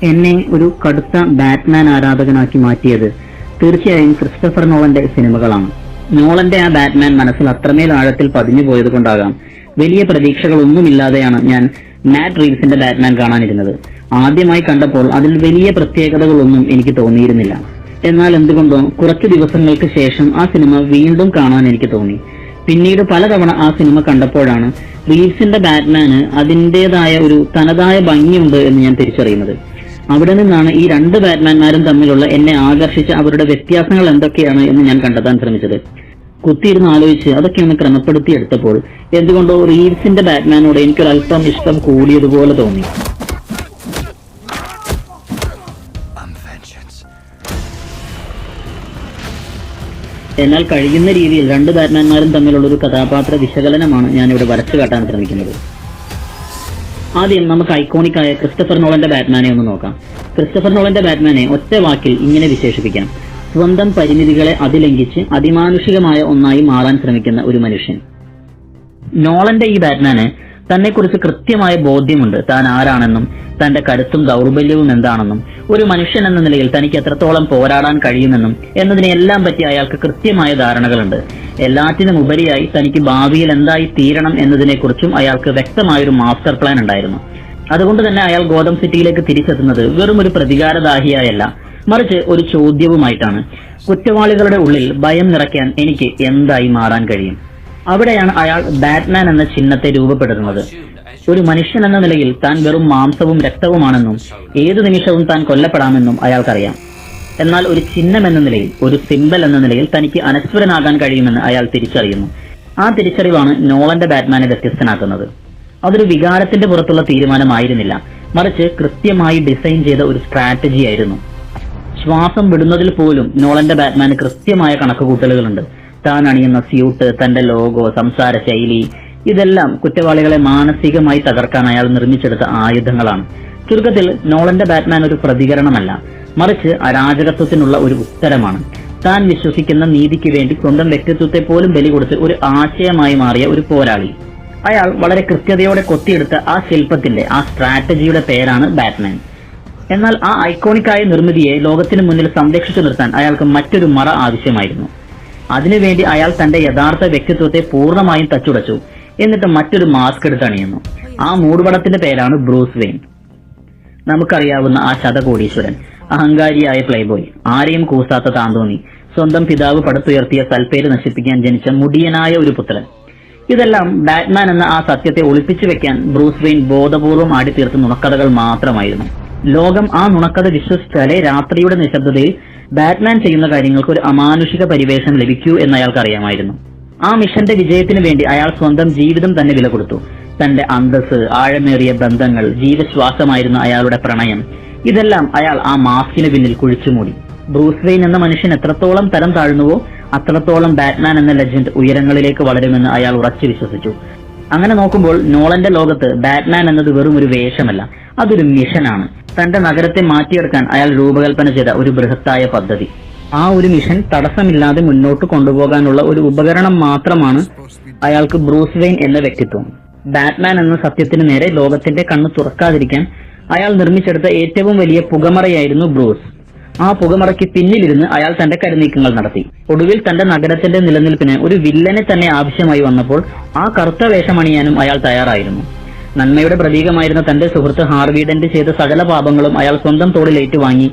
എന്നെ ഒരു കടുത്ത ബാറ്റ്മാൻ ആരാധകനാക്കി മാറ്റിയത് തീർച്ചയായും ക്രിസ്റ്റഫർ നോളന്റെ സിനിമകളാണ്. നോളന്റെ ആ ബാറ്റ്മാൻ മനസ്സിൽ അത്രമേൽ ആഴത്തിൽ പതിഞ്ഞു പോയത് കൊണ്ടാകാം വലിയ പ്രതീക്ഷകളൊന്നുമില്ലാതെയാണ് ഞാൻ മാറ്റ് റീവ്സിന്റെ ബാറ്റ്മാൻ കാണാനിരുന്നത്. ആദ്യമായി കണ്ടപ്പോൾ അതിൽ വലിയ പ്രത്യേകതകളൊന്നും എനിക്ക് തോന്നിയിരുന്നില്ല. എന്നാൽ എന്തുകൊണ്ടോ കുറച്ചു ദിവസങ്ങൾക്ക് ശേഷം ആ സിനിമ വീണ്ടും കാണാൻ എനിക്ക് തോന്നി. പിന്നീട് പലതവണ ആ സിനിമ കണ്ടപ്പോഴാണ് റീവ്സിന്റെ ബാറ്റ്മാന് അതിന്റേതായ ഒരു തനതായ ഭംഗിയുണ്ട് എന്ന് ഞാൻ തിരിച്ചറിയുന്നത്. അവിടെ നിന്നാണ് ഈ രണ്ട് ബാറ്റ്മാൻമാരും തമ്മിലുള്ള എന്നെ ആകർഷിച്ച അവരുടെ വ്യത്യാസങ്ങൾ എന്തൊക്കെയാണ് എന്ന് ഞാൻ കണ്ടെത്താൻ ശ്രമിച്ചത്. കുത്തിയിരുന്ന് ആലോചിച്ച് അതൊക്കെ ഒന്ന് ക്രമപ്പെടുത്തിയെടുത്തപ്പോൾ എന്തുകൊണ്ടോ റീവ്സിന്റെ ബാറ്റ്മാനോട് എനിക്കൊരല്പം ഇഷ്ടം കൂടിയതുപോലെ തോന്നി. എന്നാൽ കഴിയുന്ന രീതിയിൽ രണ്ട് ബാറ്റ്മാൻമാരും തമ്മിലുള്ള ഒരു കഥാപാത്ര വിശകലനമാണ് ഞാനിവിടെ വരച്ചു കാട്ടാൻ ശ്രമിക്കുന്നത്. ആദ്യം നമുക്ക് ഐക്കോണിക്കായ ക്രിസ്റ്റഫർ നോളന്റെ ബാറ്റ്മാനെ ഒന്ന് നോക്കാം. ക്രിസ്റ്റഫർ നോളന്റെ ബാറ്റ്മാനെ ഒറ്റ വാക്കിൽ ഇങ്ങനെ വിശേഷിപ്പിക്കാം: സ്വന്തം പരിമിതികളെ അതിലംഘിച്ച് അതിമാനുഷികമായ ഒന്നായി മാറാൻ ശ്രമിക്കുന്ന ഒരു മനുഷ്യൻ. നോളന്റെ ഈ ബാറ്റ്മാന് തന്നെക്കുറിച്ച് കൃത്യമായ ബോധ്യമുണ്ട്. താൻ ആരാണെന്നും തന്റെ കരുത്തും ദൗർബല്യവും എന്താണെന്നും ഒരു മനുഷ്യൻ എന്ന നിലയിൽ തനിക്ക് എത്രത്തോളം പോരാടാൻ കഴിയുമെന്നും എന്നതിനെല്ലാം പറ്റി അയാൾക്ക് കൃത്യമായ ധാരണകളുണ്ട്. എല്ലാറ്റിനും ഉപരിയായി തനിക്ക് ഭാവിയിൽ എന്തായി തീരണം എന്നതിനെക്കുറിച്ചും അയാൾക്ക് വ്യക്തമായൊരു മാസ്റ്റർ പ്ലാൻ ഉണ്ടായിരുന്നു. അതുകൊണ്ട് തന്നെ അയാൾ ഗോതം സിറ്റിയിലേക്ക് തിരിച്ചെത്തുന്നത് വെറും ഒരു പ്രതികാരദാഹിയായല്ല, മറിച്ച് ഒരു ചോദ്യവുമായിട്ടാണ്. കുറ്റവാളികളുടെ ഉള്ളിൽ ഭയം നിറയ്ക്കാൻ എനിക്ക് എന്തായി മാറാൻ കഴിയും? അവിടെയാണ് അയാൾ ബാറ്റ്മാൻ എന്ന ചിഹ്നത്തെ രൂപപ്പെടുത്തുന്നത്. ഒരു മനുഷ്യൻ എന്ന നിലയിൽ താൻ വെറും മാംസവും രക്തവുമാണെന്നും ഏതു നിമിഷവും താൻ കൊല്ലപ്പെടാമെന്നും അയാൾക്കറിയാം. എന്നാൽ ഒരു ചിഹ്നം എന്ന നിലയിൽ, ഒരു സിംബൽ എന്ന നിലയിൽ തനിക്ക് അനശ്വരനാകാൻ കഴിയുമെന്ന് അയാൾ തിരിച്ചറിയുന്നു. ആ തിരിച്ചറിവാണ് നോളന്റെ ബാറ്റ്മാനെ വ്യത്യസ്തനാക്കുന്നത്. അതൊരു വികാരത്തിന്റെ പുറത്തുള്ള തീരുമാനമായിരുന്നില്ല, മറിച്ച് കൃത്യമായി ഡിസൈൻ ചെയ്ത ഒരു സ്ട്രാറ്റജി ആയിരുന്നു. ശ്വാസം വിടുന്നതിൽ പോലും നോളന്റെ ബാറ്റ്മാന് കൃത്യമായ കണക്കുകൂട്ടലുകളുണ്ട്. താൻ അണിയുന്ന സ്യൂട്ട്, തന്റെ ലോഗോ, സംസാര ശൈലി, ഇതെല്ലാം കുറ്റവാളികളെ മാനസികമായി തകർക്കാൻ അയാൾ നിർമ്മിച്ചെടുത്ത ആയുധങ്ങളാണ്. ചുരുക്കത്തിൽ നോളന്റെ ബാറ്റ്മാൻ ഒരു പ്രതികരണമല്ല, മറിച്ച് അരാജകത്വത്തിനുള്ള ഒരു ഉത്തരമാണ്. താൻ വിശ്വസിക്കുന്ന നീതിക്ക് വേണ്ടി സ്വന്തം വ്യക്തിത്വത്തെ പോലും ബലി കൊടുത്ത് ഒരു ആശയമായി മാറിയ ഒരു പോരാളി. അയാൾ വളരെ കൃത്യതയോടെ കൊത്തിയെടുത്ത ആ ശില്പത്തിന്റെ, ആ സ്ട്രാറ്റജിയുടെ പേരാണ് ബാറ്റ്മാൻ. എന്നാൽ ആ ഐക്കോണിക്കായ നിർമ്മിതിയെ ലോകത്തിനു മുന്നിൽ സംരക്ഷിച്ചു നിർത്താൻ അയാൾക്ക് മറ്റൊരു മറ ആവശ്യമായിരുന്നു. അതിനുവേണ്ടി അയാൾ തന്റെ യഥാർത്ഥ വ്യക്തിത്വത്തെ പൂർണ്ണമായും തച്ചുടച്ചു. എന്നിട്ട് മറ്റൊരു മാസ്ക് എടുത്ത് അണിയുന്നു. ആ മൂടുപടത്തിന്റെ പേരാണ് ബ്രൂസ് വെയിൻ. നമുക്കറിയാവുന്ന ആ ശതകോടീശ്വരൻ, അഹങ്കാരിയായ പ്ലേബോയ്, ആരെയും കൂസാത്ത താന്തോന്നി, സ്വന്തം പിതാവ് പടുത്തുയർത്തിയ സൽപ്പേര് നശിപ്പിക്കാൻ ജനിച്ച മുടിയനായ ഒരു പുത്രൻ. ഇതെല്ലാം ബാറ്റ്മാൻ എന്ന ആ സത്യത്തെ ഒളിപ്പിച്ചു വെക്കാൻ ബ്രൂസ് വെയിൻ ബോധപൂർവം ആടിത്തീർത്ത നുണക്കഥകൾ മാത്രമായിരുന്നു. ലോകം ആ നുണക്കഥ വിശ്വസിച്ചാലേ രാത്രിയുടെ നിശബ്ദതയിൽ ബാറ്റ്മാൻ ചെയ്യുന്ന കാര്യങ്ങൾക്ക് ഒരു അമാനുഷിക പരിവേഷം ലഭിക്കൂ എന്ന് അയാൾക്ക് അറിയാമായിരുന്നു. ആ മിഷന്റെ വിജയത്തിന് വേണ്ടി അയാൾ സ്വന്തം ജീവിതം തന്നെ വില കൊടുത്തു. തന്റെ അന്തസ്, ആഴമേറിയ ബന്ധങ്ങൾ, ജീവശ്വാസമായിരുന്ന അയാളുടെ പ്രണയം, ഇതെല്ലാം അയാൾ ആ മാസ്കിന് പിന്നിൽ കുഴിച്ചുമൂടി. ബ്രൂസ് വെയിൻ എന്ന മനുഷ്യൻ എത്രത്തോളം തരം താഴ്ന്നുവോ അത്രത്തോളം ബാറ്റ്മാൻ എന്ന ലെജൻഡ് ഉയരങ്ങളിലേക്ക് വളരുമെന്ന് അയാൾ ഉറച്ചു വിശ്വസിച്ചു. അങ്ങനെ നോക്കുമ്പോൾ നോളന്റെ ലോകത്ത് ബാറ്റ്മാൻ എന്നത് വെറും ഒരു വേഷമല്ല, അതൊരു മിഷനാണ്. തന്റെ നഗരത്തെ മാറ്റിയെടുക്കാൻ അയാൾ രൂപകൽപ്പന ചെയ്ത ഒരു ബൃഹത്തായ പദ്ധതി. ആ ഒരു മിഷൻ തടസ്സമില്ലാതെ മുന്നോട്ട് കൊണ്ടുപോകാനുള്ള ഒരു ഉപകരണം മാത്രമാണ് അയാൾക്ക് ബ്രൂസ് വെയിൻ എന്ന വ്യക്തിത്വം. ബാറ്റ്മാൻ എന്ന സത്യത്തിന് നേരെ ലോകത്തിന്റെ കണ്ണ് തുറക്കാതിരിക്കാൻ അയാൾ നിർമ്മിച്ചെടുത്ത ഏറ്റവും വലിയ പുകമറയായിരുന്നു ബ്രൂസ്. ആ പുകമറയ്ക്ക് പിന്നിലിരുന്ന് അയാൾ തന്റെ കരുനീക്കങ്ങൾ നടത്തി. ഒടുവിൽ തന്റെ നഗരത്തിന്റെ നിലനിൽപ്പിന് ഒരു വില്ലനെ തന്നെ ആവശ്യമായി വന്നപ്പോൾ ആ കറുത്ത വേഷമണിയാനും അയാൾ തയ്യാറായിരുന്നു. നന്മയുടെ പ്രതീകമായിരുന്ന തന്റെ സുഹൃത്ത് ഹാർവി ഡെന്റ് ചെയ്ത സകല പാപങ്ങളും അയാൾ സ്വന്തം തോളിൽ ഏറ്റുവാങ്ങി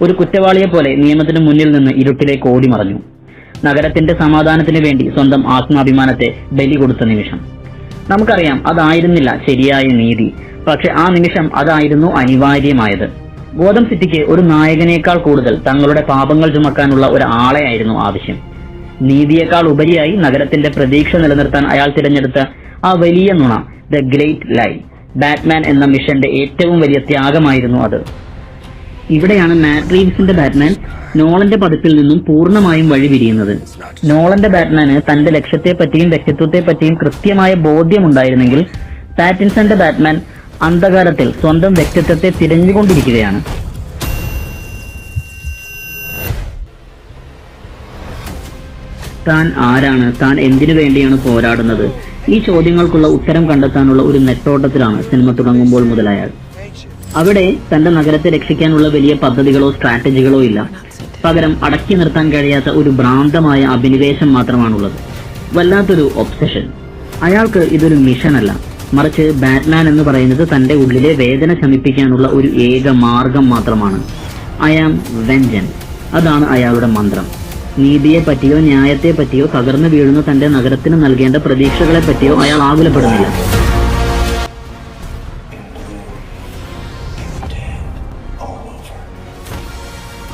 ഒരു കുറ്റവാളിയെ പോലെ നിയമത്തിന് മുന്നിൽ നിന്ന് ഇരുട്ടിലേക്ക് ഓടിമറഞ്ഞു. നഗരത്തിന്റെ സമാധാനത്തിന് വേണ്ടി സ്വന്തം ആത്മാഭിമാനത്തെ ബലി കൊടുത്ത നിമിഷം. നമുക്കറിയാം അതായിരുന്നില്ല ശരിയായ നീതി, പക്ഷെ ആ നിമിഷം അതായിരുന്നു അനിവാര്യമായത്. ഗോതം സിറ്റിക്ക് ഒരു നായകനേക്കാൾ കൂടുതൽ തങ്ങളുടെ പാപങ്ങൾ ചുമക്കാനുള്ള ഒരു ആളെയായിരുന്നു ആവശ്യം. നീതിയേക്കാൾ ഉപരിയായി നഗരത്തിന്റെ പ്രതീക്ഷ നിലനിർത്താൻ അയാൾ തിരഞ്ഞെടുത്ത ആ വലിയ നുണ, ദ ഗ്രേറ്റ് ലൈ, ബാറ്റ്മാൻ എന്ന മിഷന്റെ ഏറ്റവും വലിയ ത്യാഗമായിരുന്നു അത്. ഇവിടെയാണ് മാറ്റ് റീവ്സിന്റെ ബാറ്റ്മാൻ നോളന്റെ പതിപ്പിൽ നിന്നും പൂർണ്ണമായും വഴിപിരിയുന്നത്. നോളന്റെ ബാറ്റ്മാന് തന്റെ ലക്ഷ്യത്തെപ്പറ്റിയും വ്യക്തിത്വത്തെപ്പറ്റിയും കൃത്യമായ ബോധ്യമുണ്ടായിരുന്നെങ്കിൽ പാറ്റിൻസന്റെ ബാറ്റ്മാൻ അന്ധകാരത്തിൽ സ്വന്തം വ്യക്തിത്വത്തെ തിരഞ്ഞുകൊണ്ടിരിക്കുകയാണ്. താൻ ആരാണ്, താൻ എന്തിനു വേണ്ടിയാണ് പോരാടുന്നത്, ഈ ചോദ്യങ്ങൾക്കുള്ള ഉത്തരം കണ്ടെത്താനുള്ള ഒരു നെട്ടോട്ടത്തിലാണ് സിനിമ തുടങ്ങുമ്പോൾ മുതലായാൽ. അവിടെ തന്റെ നഗരത്തെ രക്ഷിക്കാനുള്ള വലിയ പദ്ധതികളോ സ്ട്രാറ്റജികളോ ഇല്ല. പകരം അടക്കി നിർത്താൻ കഴിയാത്ത ഒരു ഭ്രാന്തമായ അഭിനിവേശം മാത്രമാണുള്ളത്. വല്ലാത്തൊരു ഒബ്സഷൻ. അയാൾക്ക് ഇതൊരു മിഷനല്ല, മറിച്ച് ബാറ്റ്മാൻ എന്ന് പറയുന്നത് തന്റെ ഉള്ളിലെ വേദന ശമിപ്പിക്കാനുള്ള ഒരു ഏക മാർഗം മാത്രമാണ്. I am vengeance. അതാണ് അയാളുടെ മന്ത്രം. നീതിയെ പറ്റിയോ ന്യായത്തെ പറ്റിയോ തകർന്നു വീഴുന്ന തന്റെ നഗരത്തിന് നൽകേണ്ട പ്രതീക്ഷകളെ പറ്റിയോ അയാൾ ആകുലപ്പെടുന്നില്ല.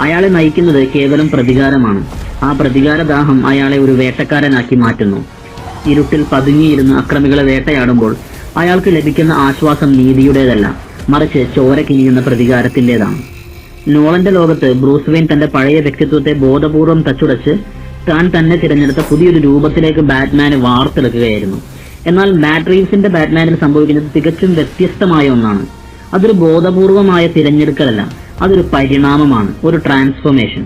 അയാളെ നയിക്കുന്നത് കേവലം പ്രതികാരമാണ്. ആ പ്രതികാരദാഹം അയാളെ ഒരു വേട്ടക്കാരനാക്കി മാറ്റുന്നു. ഇരുട്ടിൽ പതുങ്ങിയിരുന്ന് അക്രമികളെ വേട്ടയാടുമ്പോൾ അയാൾക്ക് ലഭിക്കുന്ന ആശ്വാസം നീതിയുടേതല്ല, മറിച്ച് ചോര കിനിയുന്ന പ്രതികാരത്തിന്റേതാണ്. നോളന്റെ ലോകത്ത് ബ്രൂസ് വെയിൻ തന്റെ പഴയ വ്യക്തിത്വത്തെ ബോധപൂർവം തച്ചുടച്ച് താൻ തന്നെ തിരഞ്ഞെടുത്ത പുതിയൊരു രൂപത്തിലേക്ക് ബാറ്റ്മാനെ വാർത്തെടുക്കുകയായിരുന്നു. എന്നാൽ മാറ്റ് റീവ്സിന്റെ ബാറ്റ്മാനിൽ സംഭവിക്കുന്നത് തികച്ചും വ്യത്യസ്തമായ ഒന്നാണ്. അതൊരു ബോധപൂർവമായ തിരഞ്ഞെടുക്കലല്ല, അതൊരു പരിണാമമാണ്, ഒരു ട്രാൻസ്ഫോർമേഷൻ.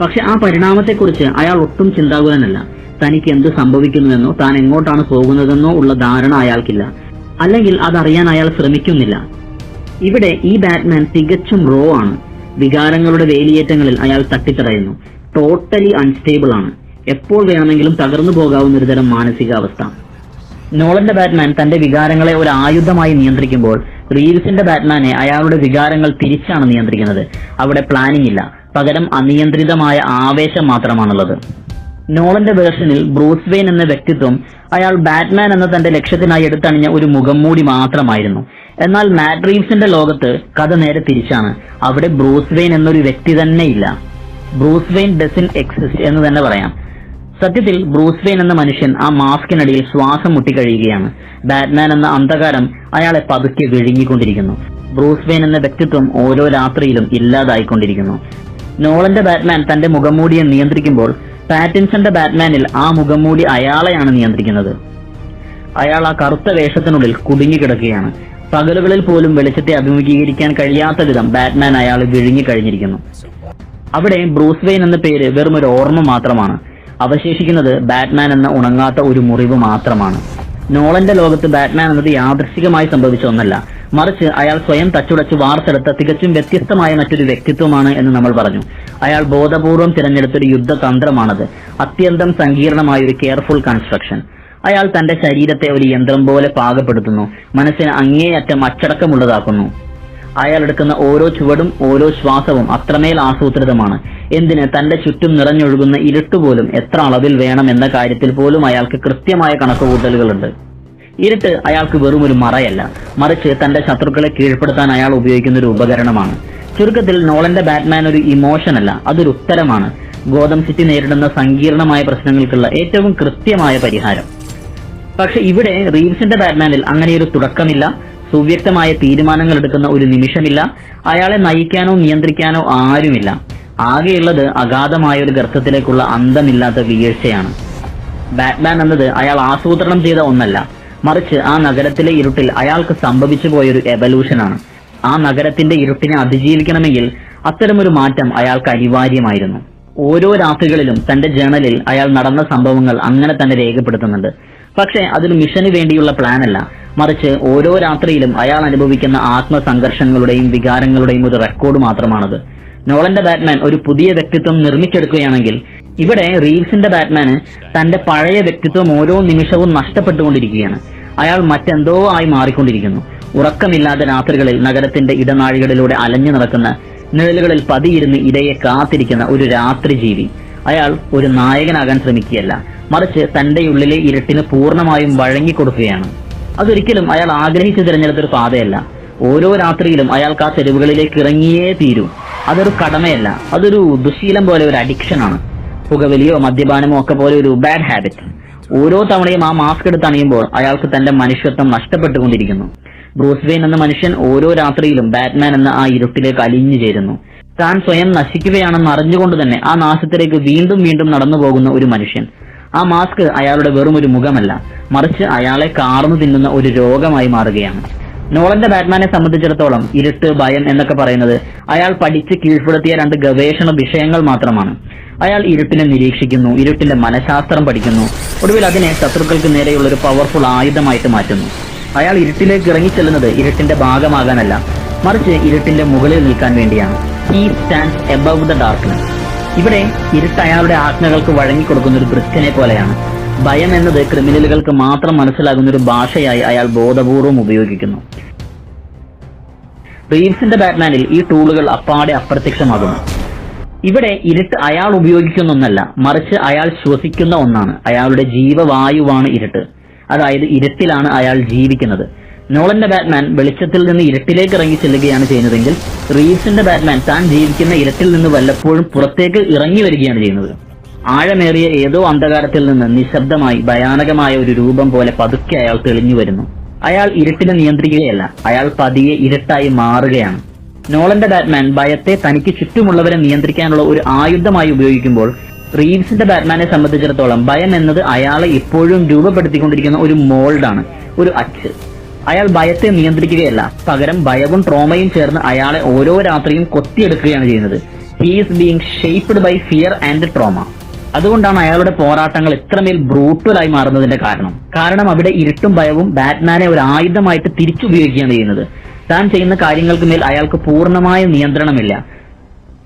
പക്ഷെ ആ പരിണാമത്തെക്കുറിച്ച് അയാൾ ഒട്ടും ചിന്താകുലനല്ല. തനിക്ക് എന്ത് സംഭവിക്കുന്നുവെന്നോ താൻ എങ്ങോട്ടാണ് പോകുന്നതെന്നോ ഉള്ള ധാരണ അയാൾക്കില്ല, അല്ലെങ്കിൽ അതറിയാൻ അയാൾ ശ്രമിക്കുന്നില്ല. ഇവിടെ ഈ ബാറ്റ്മാൻ തികച്ചും റോ ആണ്. വികാരങ്ങളുടെ വേലിയേറ്റങ്ങളിൽ അയാൾ തട്ടിത്തടയുന്നു. ടോട്ടലി അൺസ്റ്റേബിൾ ആണ്. എപ്പോൾ വേണമെങ്കിലും തകർന്നു പോകാവുന്ന ഒരുതരം മാനസികാവസ്ഥ. നോളന്റെ ബാറ്റ്മാൻ തന്റെ വികാരങ്ങളെ ഒരു ആയുധമായി നിയന്ത്രിക്കുമ്പോൾ റീവ്സിന്റെ ബാറ്റ്മാനെ അയാളുടെ വികാരങ്ങൾ തിരിച്ചാണ് നിയന്ത്രിക്കുന്നത്. അവിടെ പ്ലാനിംഗ് ഇല്ല, പകരം അനിയന്ത്രിതമായ ആവേശം മാത്രമാണുള്ളത്. നോളന്റെ വേർഷനിൽ ബ്രൂസ് വെയിൻ എന്ന വ്യക്തിത്വം അയാൾ ബാറ്റ്മാൻ എന്ന തന്റെ ലക്ഷ്യത്തിനായി എടുത്തണിഞ്ഞ ഒരു മുഖംമൂടി മാത്രമായിരുന്നു. എന്നാൽ മാറ്റ് റീവ്സിന്റെ ലോകത്ത് കഥ നേരെ തിരിച്ചാണ്. അവിടെ ബ്രൂസ് വെയിൻ എന്നൊരു വ്യക്തി തന്നെ ഇല്ല. ബ്രൂസ് വെയിൻ ഡസൻ എക്സിസ്റ്റ് എന്ന് തന്നെ പറയാം. സത്യത്തിൽ ബ്രൂസ് വെയിൻ എന്ന മനുഷ്യൻ ആ മാസ്കിനടിയിൽ ശ്വാസം മുട്ടിക്കഴിയുകയാണ്. ബാറ്റ്മാൻ എന്ന അന്ധകാരം അയാളെ പതുക്കെ വിഴുങ്ങിക്കൊണ്ടിരിക്കുന്നു. ബ്രൂസ് വെയിൻ എന്ന വ്യക്തിത്വം ഓരോ രാത്രിയിലും ഇല്ലാതായിക്കൊണ്ടിരിക്കുന്നു. നോളന്റെ ബാറ്റ്മാൻ തന്റെ മുഖംമൂടിയെ നിയന്ത്രിക്കുമ്പോൾ പാറ്റിൻസന്റെ ബാറ്റ്മാനിൽ ആ മുഖംമൂടി അയാളെയാണ് നിയന്ത്രിക്കുന്നത്. അയാൾ ആ കറുത്ത വേഷത്തിനുള്ളിൽ കുടുങ്ങിക്കിടക്കുകയാണ്. പകലുകളിൽ പോലും വെളിച്ചത്തെ അഭിമുഖീകരിക്കാൻ കഴിയാത്ത വിധം ബാറ്റ്മാൻ അയാളെ വിഴുങ്ങിക്കഴിഞ്ഞിരിക്കുന്നു. അവിടെ ബ്രൂസ് വെയിൻ എന്ന പേര് വെറും ഒരു ഓർമ്മ മാത്രമാണ്. അവശേഷിക്കുന്നത് ബാറ്റ്മാൻ എന്ന ഉണങ്ങാത്ത ഒരു മുറിവ് മാത്രമാണ്. നോളന്റെ ലോകത്ത് ബാറ്റ്മാൻ എന്നത് യാദൃശ്ചികമായി സംഭവിച്ച ഒന്നല്ല, മറിച്ച് അയാൾ സ്വയം തച്ചുടച്ച് വാർത്തെടുത്ത തികച്ചും വ്യത്യസ്തമായ മറ്റൊരു വ്യക്തിത്വമാണ് എന്ന് നമ്മൾ പറഞ്ഞു. അയാൾ ബോധപൂർവം തിരഞ്ഞെടുത്തൊരു യുദ്ധതന്ത്രമാണത്. അത്യന്തം സങ്കീർണമായ ഒരു കെയർഫുൾ കൺസ്ട്രക്ഷൻ. അയാൾ തന്റെ ശരീരത്തെ ഒരു യന്ത്രം പോലെ പാകപ്പെടുത്തുന്നു, മനസ്സിന് അങ്ങേയറ്റം അച്ചടക്കമുള്ളതാക്കുന്നു. അയാൾ എടുക്കുന്ന ഓരോ ചുവടും ഓരോ ശ്വാസവും അത്രമേൽ ആസൂത്രിതമാണ്. എന്തിന്, തന്റെ ചുറ്റും നിറഞ്ഞൊഴുകുന്ന ഇരുട്ടുപോലും എത്ര അളവിൽ വേണം എന്ന കാര്യത്തിൽ പോലും അയാൾക്ക് കൃത്യമായ കണക്കുകൂട്ടലുകളുണ്ട്. ഇരുട്ട് അയാൾക്ക് വെറും ഒരു മറയല്ല, മറിച്ച് തന്റെ ശത്രുക്കളെ കീഴ്പ്പെടുത്താൻ അയാൾ ഉപയോഗിക്കുന്ന ഒരു ഉപകരണമാണ്. ചുരുക്കത്തിൽ നോളന്റെ ബാറ്റ്മാൻ ഒരു ഇമോഷൻ അല്ല, അതൊരു ഉത്തരമാണ്. ഗോതം സിറ്റി നേരിടുന്ന സങ്കീർണമായ പ്രശ്നങ്ങൾക്കുള്ള ഏറ്റവും കൃത്യമായ പരിഹാരം. പക്ഷെ ഇവിടെ റീവ്സിന്റെ ബാറ്റ്മാനിൽ അങ്ങനെയൊരു തുടക്കമില്ല, സുവ്യക്തമായ തീരുമാനങ്ങൾ എടുക്കുന്ന ഒരു നിമിഷമില്ല, അയാളെ നയിക്കാനോ നിയന്ത്രിക്കാനോ ആരുമില്ല. ആകെയുള്ളത് അഗാധമായ ഒരു ഗർത്തത്തിലേക്കുള്ള അന്തമില്ലാത്ത വീഴ്ചയാണ്. ബാറ്റ്മാൻ എന്നത് അയാൾ ആസൂത്രണം ചെയ്ത ഒന്നല്ല, മറിച്ച് ആ നഗരത്തിലെ ഇരുട്ടിൽ അയാൾക്ക് സംഭവിച്ചു പോയൊരു എവല്യൂഷനാണ്. ആ നഗരത്തിന്റെ ഇരുട്ടിനെ അതിജീവിക്കണമെങ്കിൽ അത്തരമൊരു മാറ്റം അയാൾക്ക് അനിവാര്യമായിരുന്നു. ഓരോ രാത്രികളിലും തന്റെ ജേണലിൽ അയാൾ നടന്ന സംഭവങ്ങൾ അങ്ങനെ തന്നെ രേഖപ്പെടുത്തുന്നുണ്ട്. പക്ഷെ അതൊരു മിഷന് വേണ്ടിയുള്ള പ്ലാൻ അല്ല, മറിച്ച് ഓരോ രാത്രിയിലും അയാൾ അനുഭവിക്കുന്ന ആത്മസംഘർഷങ്ങളുടെയും വികാരങ്ങളുടെയും ഒരു റെക്കോർഡ് മാത്രമാണത്. നോളന്റെ ബാറ്റ്മാൻ ഒരു പുതിയ വ്യക്തിത്വം നിർമ്മിച്ചെടുക്കുകയാണെങ്കിൽ ഇവിടെ റീവ്സിന്റെ ബാറ്റ്മാന് തന്റെ പഴയ വ്യക്തിത്വം ഓരോ നിമിഷവും നഷ്ടപ്പെട്ടുകൊണ്ടിരിക്കുകയാണ്. അയാൾ മറ്റെന്തോ ആയി മാറിക്കൊണ്ടിരിക്കുന്നു. ഉറക്കമില്ലാത്ത രാത്രികളിൽ നഗരത്തിന്റെ ഇടനാഴികളിലൂടെ അലഞ്ഞു നടക്കുന്ന, നിഴലുകളിൽ പതിയിരുന്ന് ഇരയെ കാത്തിരിക്കുന്ന ഒരു രാത്രി ജീവി. അയാൾ ഒരു നായകനാകാൻ ശ്രമിക്കുകയല്ല, മറിച്ച് തന്റെ ഉള്ളിലെ ഇരുട്ടിന് പൂർണ്ണമായും വഴങ്ങിക്കൊടുക്കുകയാണ്. അതൊരിക്കലും അയാൾ ആഗ്രഹിച്ചു തിരഞ്ഞെടുത്തൊരു പാതയല്ല. ഓരോ രാത്രിയിലും അയാൾക്ക് ആ തെരുവുകളിലേക്ക് ഇറങ്ങിയേ തീരൂ. അതൊരു കടമയല്ല, അതൊരു ദുശീലം പോലെ ഒരു അഡിക്ഷനാണ്. പുകവലിയോ മദ്യപാനമോ ഒക്കെ പോലെ ഒരു ബാഡ് ഹാബിറ്റ്. ഓരോ തവണയും ആ മാസ്ക് എടുത്ത് അണിയുമ്പോൾ അയാൾക്ക് തന്റെ മനുഷ്യത്വം നഷ്ടപ്പെട്ടുകൊണ്ടിരിക്കുന്നു. ബ്രൂസ് വെയിൻ എന്ന മനുഷ്യൻ ഓരോ രാത്രിയിലും ബാറ്റ്മാൻ എന്ന ആ ഇരുട്ടിലേക്ക് അലിഞ്ഞു ചേരുന്നു. താൻ സ്വയം നശിക്കുകയാണെന്ന് അറിഞ്ഞുകൊണ്ട് തന്നെ ആ നാശത്തിലേക്ക് വീണ്ടും വീണ്ടും നടന്നു പോകുന്ന ഒരു മനുഷ്യൻ. ആ മാസ്ക് അയാളുടെ വെറും ഒരു മുഖമല്ല, മറിച്ച് അയാളെ കാർന്നു തിന്നുന്ന ഒരു രോഗമായി മാറുകയാണ്. നോളന്റെ ബാറ്റ്മാനെ സംബന്ധിച്ചിടത്തോളം ഇരുട്ട്, ഭയം എന്നൊക്കെ പറയുന്നത് അയാൾ പഠിച്ച് കീഴ്പ്പെടുത്തിയ രണ്ട് ഗവേഷണ വിഷയങ്ങൾ മാത്രമാണ്. അയാൾ ഇരുട്ടിനെ നിരീക്ഷിക്കുന്നു, ഇരുട്ടിന്റെ മനഃശാസ്ത്രം പഠിക്കുന്നു, ഒടുവിൽ അതിനെ ശത്രുക്കൾക്ക് നേരെയുള്ള ഒരു പവർഫുൾ ആയുധമായിട്ട് മാറ്റുന്നു. അയാൾ ഇരുട്ടിലേക്ക് ഇറങ്ങിച്ചെല്ലുന്നത് ഇരുട്ടിന്റെ ഭാഗമാകാനല്ല, മറിച്ച് ഇരുട്ടിന്റെ മുകളിൽ നിൽക്കാൻ വേണ്ടിയാണ്. He stands above the darkness. ഇവിടെ ഇരുട്ട് അയാളുടെ ആജ്ഞകൾക്ക് വഴങ്ങിക്കൊടുക്കുന്ന ഒരു ഭൃത്യനെ പോലെയാണ്. ഭയം എന്നത് ക്രിമിനലുകൾക്ക് മാത്രം മനസ്സിലാകുന്ന ഒരു ഭാഷയായി അയാൾ ബോധപൂർവം ഉപയോഗിക്കുന്നു. റീവ്സിന്റെ ബാറ്റ്മാനിൽ ഈ ടൂളുകൾ അപ്പാടെ അപ്രത്യക്ഷമാകുന്നു. ഇവിടെ ഇരുട്ട് അയാൾ ഉപയോഗിക്കുന്ന ഒന്നല്ല, മറിച്ച് അയാൾ ശ്വസിക്കുന്ന ഒന്നാണ്. അയാളുടെ ജീവവായുവാണ് ഇരുട്ട്. അതായത് ഇരുട്ടിലാണ് അയാൾ ജീവിക്കുന്നത്. നോളന്റെ ബാറ്റ്മാൻ വെളിച്ചത്തിൽ നിന്ന് ഇരുട്ടിലേക്ക് ഇറങ്ങി ചെല്ലുകയാണ് ചെയ്യുന്നതെങ്കിൽ റീവ്സിന്റെ ബാറ്റ്മാൻ താൻ ജീവിക്കുന്ന ഇരുട്ടിൽ നിന്ന് വല്ലപ്പോഴും പുറത്തേക്ക് ഇറങ്ങി വരികയാണ് ചെയ്യുന്നത്. ആഴമേറിയ ഏതോ അന്ധകാരത്തിൽ നിന്ന് നിശബ്ദമായി ഭയാനകമായ ഒരു രൂപം പോലെ പതുക്കെ അയാൾ തെളിഞ്ഞു വരുന്നു. അയാൾ ഇരുട്ടിനെ നിയന്ത്രിക്കുകയല്ല, അയാൾ പതിയെ ഇരുട്ടായി മാറുകയാണ്. നോളന്റെ ബാറ്റ്മാൻ ഭയത്തെ തനിക്ക് ചുറ്റുമുള്ളവരെ നിയന്ത്രിക്കാനുള്ള ഒരു ആയുധമായി ഉപയോഗിക്കുമ്പോൾ റീവ്സിന്റെ ബാറ്റ്മാനെ സംബന്ധിച്ചിടത്തോളം ഭയം എന്നത് അയാളെ ഇപ്പോഴും രൂപപ്പെടുത്തിക്കൊണ്ടിരിക്കുന്ന ഒരു മോൾഡാണ്, ഒരു അച്ച്. അയാൾ ഭയത്തെ നിയന്ത്രിക്കുകയല്ല, പകരം ഭയവും ട്രോമയും ചേർന്ന് അയാളെ ഓരോ രാത്രിയും കൊത്തിയെടുക്കുകയാണ് ചെയ്യുന്നത്. He is being shaped by fear and trauma. അതുകൊണ്ടാണ് അയാളുടെ പോരാട്ടങ്ങൾ ഇത്രമേൽ ബ്രൂട്ടലായി മാറുന്നതിന്റെ കാരണം അവിടെ ഇരുട്ടും ഭയവും ബാറ്റ്മാനെ ഒരു ആയുധമായിട്ട് തിരിച്ചുപയോഗിക്കുകയാണ് ചെയ്യുന്നത്. താൻ ചെയ്യുന്ന കാര്യങ്ങൾക്ക് മേൽ അയാൾക്ക് പൂർണ്ണമായ നിയന്ത്രണമില്ല.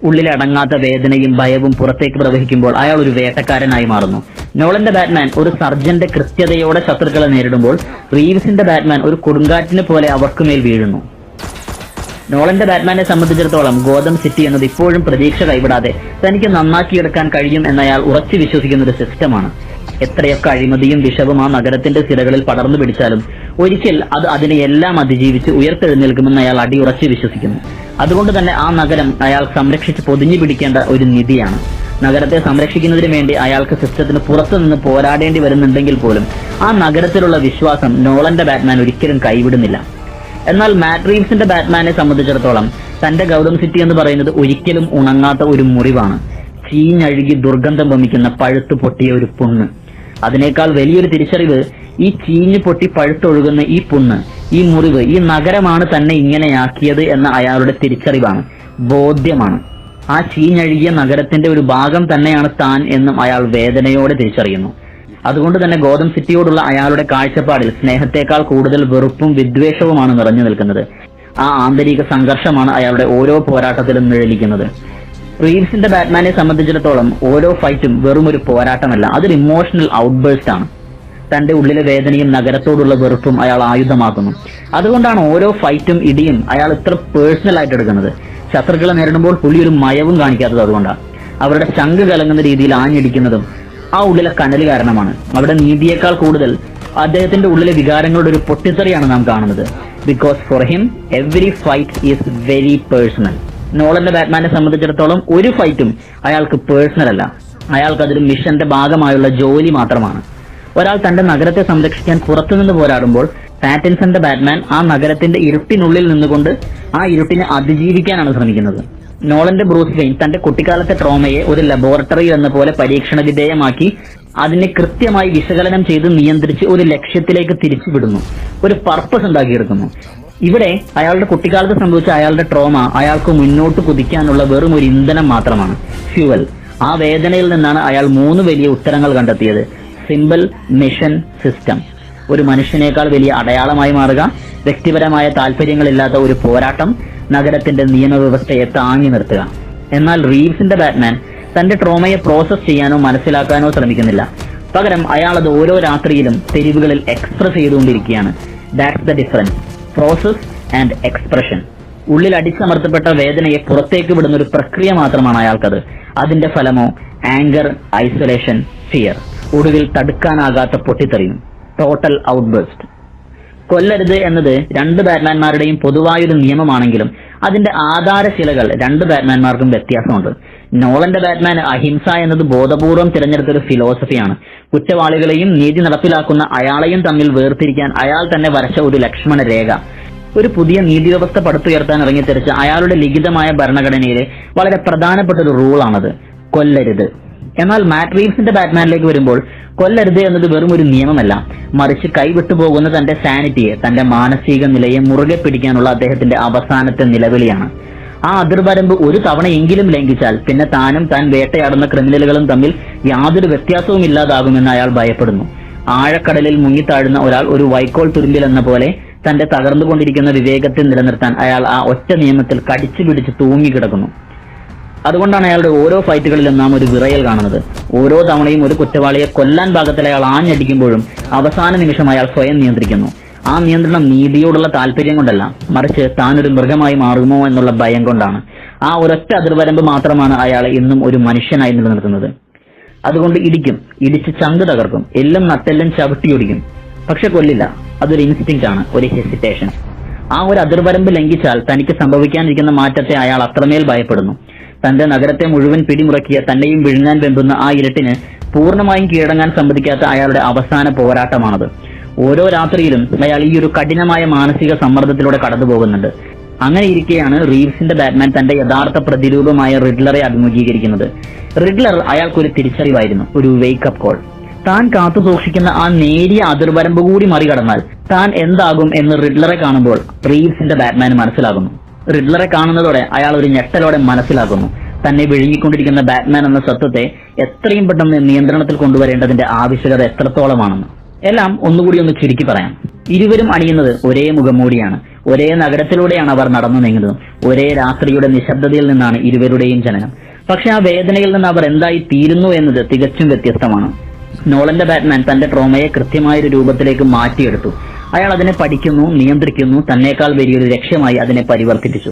ഉള്ളിലടങ്ങാത്ത വേദനയും ഭയവും പുറത്തേക്ക് പ്രവഹിക്കുമ്പോൾ അയാൾ ഒരു വേട്ടക്കാരനായി മാറുന്നു. നോളന്റെ ബാറ്റ്മാൻ ഒരു സർജന്റെ കൃത്യതയോടെ ശത്രുക്കളെ നേരിടുമ്പോൾ റീവ്സിന്റെ ബാറ്റ്മാൻ ഒരു കൊടുങ്കാറ്റിനെ പോലെ അവർക്കുമേൽ വീഴുന്നു. നോളന്റെ ബാറ്റ്മാനെ സംബന്ധിച്ചിടത്തോളം ഗോതം സിറ്റി എന്നത് ഇപ്പോഴും പ്രതീക്ഷ കൈവിടാതെ തനിക്ക് നന്നാക്കിയെടുക്കാൻ കഴിയും എന്നയാൾ ഉറച്ചു വിശ്വസിക്കുന്ന ഒരു സിസ്റ്റമാണ്. എത്രയൊക്കെ അഴിമതിയും വിഷവും ആ നഗരത്തിന്റെ സിരകളിൽ പടർന്നു പിടിച്ചാലും ഒരിക്കൽ അത് അതിനെയെല്ലാം അതിജീവിച്ച് ഉയർത്തെഴുന്നേൽക്കുമെന്ന് അയാൾ അടിയുറച്ച് വിശ്വസിക്കുന്നു. അതുകൊണ്ട് തന്നെ ആ നഗരം അയാൾ സംരക്ഷിച്ച് പൊതിഞ്ഞു പിടിക്കേണ്ട ഒരു നിധിയാണ്. നഗരത്തെ സംരക്ഷിക്കുന്നതിന് വേണ്ടി അയാൾക്ക് സിസ്റ്റത്തിന് പുറത്തുനിന്ന് പോരാടേണ്ടി വരുന്നുണ്ടെങ്കിൽ പോലും ആ നഗരത്തിലുള്ള വിശ്വാസം നോളന്റെ ബാറ്റ്മാൻ ഒരിക്കലും കൈവിടുന്നില്ല. എന്നാൽ മാറ്റ് റീവ്സിന്റെ ബാറ്റ്മാനെ സംബന്ധിച്ചിടത്തോളം തന്റെ ഗൗതം സിറ്റി എന്ന് പറയുന്നത് ഒരിക്കലും ഉണങ്ങാത്ത ഒരു മുറിവാണ്. ചീഞ്ഞഴുകി ദുർഗന്ധം വമിക്കുന്ന പഴുത്തു പൊട്ടിയ ഒരു പുണ്ണ്. അതിനേക്കാൾ വലിയൊരു തിരിച്ചറിവ് ഈ ചീഞ്ഞു പൊട്ടി പഴുത്തൊഴുകുന്ന ഈ പുണ്ണ്, ഈ മുറിവ്, ഈ നഗരമാണ് തന്നെ ഇങ്ങനെയാക്കിയത് എന്ന അയാളുടെ തിരിച്ചറിവാണ്, ബോധ്യമാണ്. ആ ചീഞ്ഞഴുകിയ നഗരത്തിന്റെ ഒരു ഭാഗം തന്നെയാണ് താൻ എന്നും അയാൾ വേദനയോടെ തിരിച്ചറിയുന്നു. അതുകൊണ്ട് തന്നെ ഗോതം സിറ്റിയോടുള്ള അയാളുടെ കാഴ്ചപ്പാടിൽ സ്നേഹത്തെക്കാൾ കൂടുതൽ വെറുപ്പും വിദ്വേഷവുമാണ് നിറഞ്ഞു നിൽക്കുന്നത്. ആ ആന്തരിക സംഘർഷമാണ് അയാളുടെ ഓരോ പോരാട്ടത്തിലും നിഴലിക്കുന്നത്. റീവ്സിന്റെ ബാറ്റ്മാനെ സംബന്ധിച്ചിടത്തോളം ഓരോ ഫൈറ്റും വെറും ഒരു പോരാട്ടമല്ല, അതൊരു ഇമോഷണൽ ഔട്ട്ബേഴ്സ്റ്റ് ആണ്. തന്റെ ഉള്ളിലെ വേദനയും നഗരത്തോടുള്ള വെറുപ്പും അയാൾ ആയുധമാക്കുന്നു. അതുകൊണ്ടാണ് ഓരോ ഫൈറ്റും ഇടിയും അയാൾ ഇത്ര പേഴ്സണൽ ആയിട്ട് എടുക്കുന്നത്. ശത്രുക്കളെ നേരിടുമ്പോൾ പുള്ളി ഒരു മയവും കാണിക്കാത്തത് അതുകൊണ്ടാണ്. അവരുടെ ചങ്ക് കലങ്ങുന്ന രീതിയിൽ ആഞ്ഞിടിക്കുന്നതും ആ ഉള്ളിലെ കനല് കാരണമാണ്. അവിടെ നീതിയേക്കാൾ കൂടുതൽ അദ്ദേഹത്തിന്റെ ഉള്ളിലെ വികാരങ്ങളുടെ ഒരു പൊട്ടിത്തെറിയാണ് നാം കാണുന്നത്. Because for him every fight is very personal. നോളന്റെ ബാറ്റ്മാനെ സംബന്ധിച്ചിടത്തോളം ഒരു ഫൈറ്റും അയാൾക്ക് പേഴ്സണൽ അല്ല, അയാൾക്ക് അതൊരു മിഷന്റെ ഭാഗമായുള്ള ജോലി മാത്രമാണ്. ഒരാൾ തന്റെ നഗരത്തെ സംരക്ഷിക്കാൻ പുറത്തുനിന്ന് പോരാടുമ്പോൾ പാറ്റിൻസന്റെ ബാറ്റ്മാൻ ആ നഗരത്തിന്റെ ഇരുട്ടിനുള്ളിൽ നിന്നുകൊണ്ട് ആ ഇരുട്ടിനെ അതിജീവിക്കാനാണ് ശ്രമിക്കുന്നത്. നോളന്റെ ബ്രൂസ് വെയിൻ തന്റെ കുട്ടിക്കാലത്തെ ട്രോമയെ ഒരു ലബോറട്ടറി എന്ന പോലെ പരീക്ഷണ വിധേയമാക്കി അതിനെ കൃത്യമായി വിശകലനം ചെയ്ത് നിയന്ത്രിച്ച് ഒരു ലക്ഷ്യത്തിലേക്ക് തിരിച്ചുവിടുന്നു, ഒരു പർപ്പസ് ഉണ്ടാക്കിയെടുക്കുന്നു. ഇവിടെ അയാളുടെ കുട്ടിക്കാലത്ത് സംഭവിച്ച അയാളുടെ ട്രോമ അയാൾക്ക് മുന്നോട്ട് കുതിക്കാനുള്ള വെറും ഒരു ഇന്ധനം മാത്രമാണ്, ഫ്യൂവൽ. ആ വേദനയിൽ നിന്നാണ് അയാൾ 3 വലിയ ഉത്തരങ്ങൾ കണ്ടെത്തിയത്: സിമ്പിൾ, മിഷൻ, സിസ്റ്റം. ഒരു മനുഷ്യനേക്കാൾ വലിയ അടയാളമായി മാറുക, വ്യക്തിപരമായ താല്പര്യങ്ങളില്ലാത്ത ഒരു പോരാട്ടം, നഗരത്തിന്റെ നിയമവ്യവസ്ഥയെ താങ്ങി നിർത്തുക. എന്നാൽ റീവ്സിന്റെ ബാറ്റ്മാൻ തന്റെ ട്രോമയെ പ്രോസസ് ചെയ്യാനോ മനസ്സിലാക്കാനോ ശ്രമിക്കുന്നില്ല. പകരം അയാൾ അത് ഓരോ രാത്രിയിലും തെരുവുകളിൽ എക്സ്പ്രസ് ചെയ്തുകൊണ്ടിരിക്കുകയാണ്. That's the difference, process and expression. ഉള്ളിൽ അടിച്ചമർത്തപ്പെട്ട വേദനയെ പുറത്തേക്ക് വിടുന്ന ഒരു പ്രക്രിയ മാത്രമാണ് അയാൾക്കത്. അതിന്റെ ഫലമോ ആങ്കർ, ഐസൊലേഷൻ, ഫിയർ, ഒടുവിൽ തടുക്കാനാകാത്ത പൊട്ടിത്തെറിയും, ടോട്ടൽ ഔട്ട്ബേസ്റ്റ്. കൊല്ലരുത് എന്നത് 2 ബാറ്റ്മാൻമാരുടെയും പൊതുവായൊരു നിയമമാണെങ്കിലും അതിന്റെ ആധാരശിലകൾ 2 ബാറ്റ്മാൻമാർക്കും വ്യത്യാസമുണ്ട്. നോളന്റെ ബാറ്റ്മാൻ അഹിംസ എന്നത് ബോധപൂർവം തിരഞ്ഞെടുത്തൊരു ഫിലോസഫിയാണ്. കുറ്റവാളികളെയും നീതി നടപ്പിലാക്കുന്ന അയാളെയും തമ്മിൽ വേർതിരിക്കാൻ അയാൾ തന്നെ വരച്ച ഒരു ലക്ഷ്മണ രേഖ. ഒരു പുതിയ നീതിവ്യവസ്ഥ പടുത്തുയർത്താൻ ഇറങ്ങിത്തിരിച്ച അയാളുടെ ലിഖിതമായ ഭരണഘടനയിലെ വളരെ പ്രധാനപ്പെട്ട ഒരു റൂളാണത്, കൊല്ലരുത്. എന്നാൽ മാറ്റ് റീവ്സിന്റെ ബാറ്റ്മാനിലേക്ക് വരുമ്പോൾ കൊല്ലരുത് എന്നത് വെറും ഒരു നിയമമല്ല, മറിച്ച് കൈവിട്ടു പോകുന്ന തന്റെ സാനിറ്റിയെ, തന്റെ മാനസിക നിലയെ മുറുകെ പിടിക്കാനുള്ള അദ്ദേഹത്തിന്റെ അവസാനത്തെ നിലവിളിയാണ്. ആ അതിർവരമ്പ് ഒരു തവണയെങ്കിലും ലംഘിച്ചാൽ പിന്നെ താനും താൻ വേട്ടയാടുന്ന ക്രിമിനലുകളും തമ്മിൽ യാതൊരു വ്യത്യാസവും ഇല്ലാതാകുമെന്ന് അയാൾ ഭയപ്പെടുന്നു. ആഴക്കടലിൽ മുങ്ങിത്താഴുന്ന ഒരാൾ ഒരു വൈക്കോൽ തുരുമ്പിൽ എന്ന പോലെ തന്റെ തകർന്നുകൊണ്ടിരിക്കുന്ന വിവേകത്തെ നിലനിർത്താൻ അയാൾ ആ ഒറ്റ നിയമത്തിൽ കടിച്ചു പിടിച്ച് തൂങ്ങിക്കിടക്കുന്നു. അതുകൊണ്ടാണ് അയാളുടെ ഓരോ ഫൈറ്റുകളിലും നാം ഒരു വിറയൽ കാണുന്നത്. ഓരോ തവണയും ഒരു കുറ്റവാളിയെ കൊല്ലാൻ ഭാഗത്തിൽ അയാൾ ആഞ്ഞടിക്കുമ്പോഴും അവസാന നിമിഷം അയാൾ സ്വയം നിയന്ത്രിക്കുന്നു. ആ നിയന്ത്രണം നീതിയോടുള്ള താല്പര്യം കൊണ്ടല്ല, മറിച്ച് താനൊരു മൃഗമായി മാറുമോ എന്നുള്ള ഭയം കൊണ്ടാണ്. ആ ഒരൊറ്റ അതിർവരമ്പ് മാത്രമാണ് അയാളെ ഇന്നും ഒരു മനുഷ്യനായി നിലനിർത്തുന്നത്. അതുകൊണ്ട് ഇടിച്ച് ചങ്ക് തകർക്കും, എല്ലും നട്ടെല്ലും ചവിട്ടിയൊടിക്കും, പക്ഷെ കൊല്ലില്ല. അതൊരു ഇൻസ്റ്റിങ്ക്റ്റ് ആണ്, ഒരു ഹെസിറ്റേഷൻ. ആ ഒരു അതിർവരമ്പ് ലംഘിച്ചാൽ തനിക്ക് സംഭവിക്കാനിരിക്കുന്ന മാറ്റത്തെ അയാൾ അത്രമേൽ ഭയപ്പെടുന്നു. തന്റെ നഗരത്തെ മുഴുവൻ പിടിമുറക്കിയ, തന്നെയും വിഴുങ്ങാൻ വെമ്പുന്ന ആ ഇരുട്ടിന് പൂർണ്ണമായും കീഴടങ്ങാൻ സമ്മതിക്കാത്ത അയാളുടെ അവസാന പോരാട്ടമാണത്. ഓരോ രാത്രിയിലും അയാൾ ഈ ഒരു കഠിനമായ മാനസിക സമ്മർദ്ദത്തിലൂടെ കടന്നു പോകുന്നുണ്ട്. അങ്ങനെ ഇരിക്കെയാണ് റീവ്സിന്റെ ബാറ്റ്മാൻ തന്റെ യഥാർത്ഥ പ്രതിരൂപമായ റിഡ്ലറെ അഭിമുഖീകരിക്കുന്നത്. റിഡ്ലർ അയാൾക്കൊരു തിരിച്ചറിവായിരുന്നു, ഒരു വേക്കപ്പ് കോൾ. താൻ കാത്തു സൂക്ഷിക്കുന്ന ആ നേരിയ അതിർവരമ്പ് കൂടി മറികടന്നാൽ താൻ എന്താകും എന്ന് റിഡ്ലറെ കാണുമ്പോൾ റീവ്സിന്റെ ബാറ്റ്മാന് മനസ്സിലാകുന്നു. റിഡ്ലറെ കാണുന്നതോടെ അയാൾ ഒരു ഞെട്ടലോടെ മനസ്സിലാക്കുന്നു തന്നെ വിഴുങ്ങിക്കൊണ്ടിരിക്കുന്ന ബാറ്റ്മാൻ എന്ന സത്വത്തെ എത്രയും പെട്ടെന്ന് നിയന്ത്രണത്തിൽ കൊണ്ടുവരേണ്ടതിന്റെ ആവശ്യകത എത്രത്തോളമാണെന്ന്. എല്ലാം ഒന്നുകൂടി ഒന്ന് ചുരുക്കി പറയാം. ഇരുവരും അണിയുന്നത് ഒരേ മുഖംമൂടിയാണ്. ഒരേ നഗരത്തിലൂടെയാണ് അവർ നടന്നു നീങ്ങുന്നത്. ഒരേ രാത്രിയുടെ നിശബ്ദതയിൽ നിന്നാണ് ഇരുവരുടെയും ജനനം. പക്ഷെ ആ വേദനയിൽ നിന്ന് അവർ എന്തായി തീരുന്നു എന്നത് തികച്ചും വ്യത്യസ്തമാണ്. നോളന്റെ ബാറ്റ്മാൻ തന്റെ ട്രോമയെ കൃത്യമായൊരു രൂപത്തിലേക്ക് മാറ്റിയെടുത്തു. അയാൾ അതിനെ പഠിക്കുന്നു, നിയന്ത്രിക്കുന്നു, തന്നേക്കാൾ വലിയൊരു ലക്ഷ്യമായി അതിനെ പരിവർത്തിപ്പിച്ചു.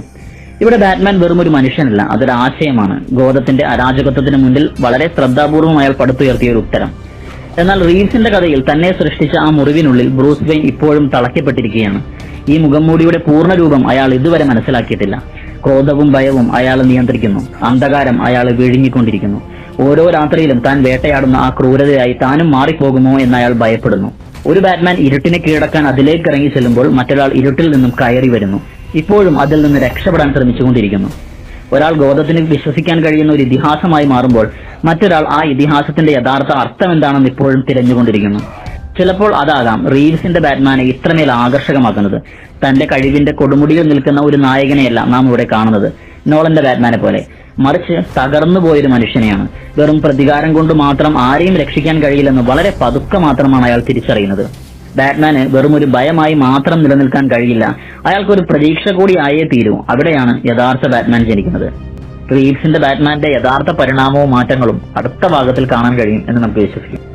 ഇവിടെ ബാറ്റ്മാൻ വെറും ഒരു മനുഷ്യനല്ല, അതൊരു ആശയമാണ്. ഗോഥത്തിന്റെ അരാജകത്വത്തിന് മുന്നിൽ വളരെ ശ്രദ്ധാപൂർവം അയാൾ പടുത്തുയർത്തിയ ഒരു ഉത്തരം. എന്നാൽ റീവ്സിന്റെ കഥയിൽ തന്നെ സൃഷ്ടിച്ച ആ മുറിവിനുള്ളിൽ ബ്രൂസ് വെയിൻ ഇപ്പോഴും തളയ്ക്കപ്പെട്ടിരിക്കുകയാണ്. ഈ മുഖംമൂടിയുടെ പൂർണ്ണരൂപം അയാൾ ഇതുവരെ മനസ്സിലാക്കിയിട്ടില്ല. ക്രോധവും ഭയവും അയാളെ നിയന്ത്രിക്കുന്നു. അന്ധകാരം അയാളെ വിഴുങ്ങിക്കൊണ്ടിരിക്കുന്നു. ഓരോ രാത്രിയിലും താൻ വേട്ടയാടുന്ന ആ ക്രൂരതയായി താനും മാറിപ്പോകുമോ എന്ന് അയാൾ ഭയപ്പെടുന്നു. ഒരു ബാറ്റ്മാൻ ഇരുട്ടിനെ കീഴടക്കാൻ അതിലേക്ക് ഇറങ്ങി ചെല്ലുമ്പോൾ മറ്റൊരാൾ ഇരുട്ടിൽ നിന്നും കയറി വരുന്നു. ഇപ്പോഴും അതിൽ നിന്ന് രക്ഷപ്പെടാൻ ശ്രമിച്ചുകൊണ്ടിരിക്കുന്നു. ഒരാൾ ഗോഥത്തിന് വിശ്വസിക്കാൻ കഴിയുന്ന ഒരു ഇതിഹാസമായി മാറുമ്പോൾ മറ്റൊരാൾ ആ ഇതിഹാസത്തിന്റെ യഥാർത്ഥ അർത്ഥം എന്താണെന്ന് ഇപ്പോഴും തിരഞ്ഞുകൊണ്ടിരിക്കുന്നു. ചിലപ്പോൾ അതാകാം റീവ്സിന്റെ ബാറ്റ്മാനെ ഇത്രമേൽ ആകർഷകമാക്കുന്നത്. തന്റെ കഴിവിന്റെ കൊടുമുടിയിൽ നിൽക്കുന്ന ഒരു നായകനെയല്ല നാം ഇവിടെ കാണുന്നത് നോളന്റെ ബാറ്റ്മാനെ പോലെ, മറിച്ച് തകർന്നുപോയൊരു മനുഷ്യനെയാണ്. വെറും പ്രതികാരം കൊണ്ട് മാത്രം ആരെയും രക്ഷിക്കാൻ കഴിയില്ലെന്ന് വളരെ പതുക്കെ മാത്രമാണ് അയാൾ തിരിച്ചറിയുന്നത്. ബാറ്റ്മാന് വെറും ഒരു ഭയമായി മാത്രം നിലനിൽക്കാൻ കഴിയില്ല, അയാൾക്കൊരു പ്രതീക്ഷ കൂടി ആയേ തീരൂ. അവിടെയാണ് യഥാർത്ഥ ബാറ്റ്മാൻ ജനിക്കുന്നത്. റീവ്സിന്റെ ബാറ്റ്മാന്റെ യഥാർത്ഥ പരിണാമവും മാറ്റങ്ങളും അടുത്ത ഭാഗത്തിൽ കാണാൻ കഴിയും എന്ന് നമുക്ക് വിശ്വസിക്കാം.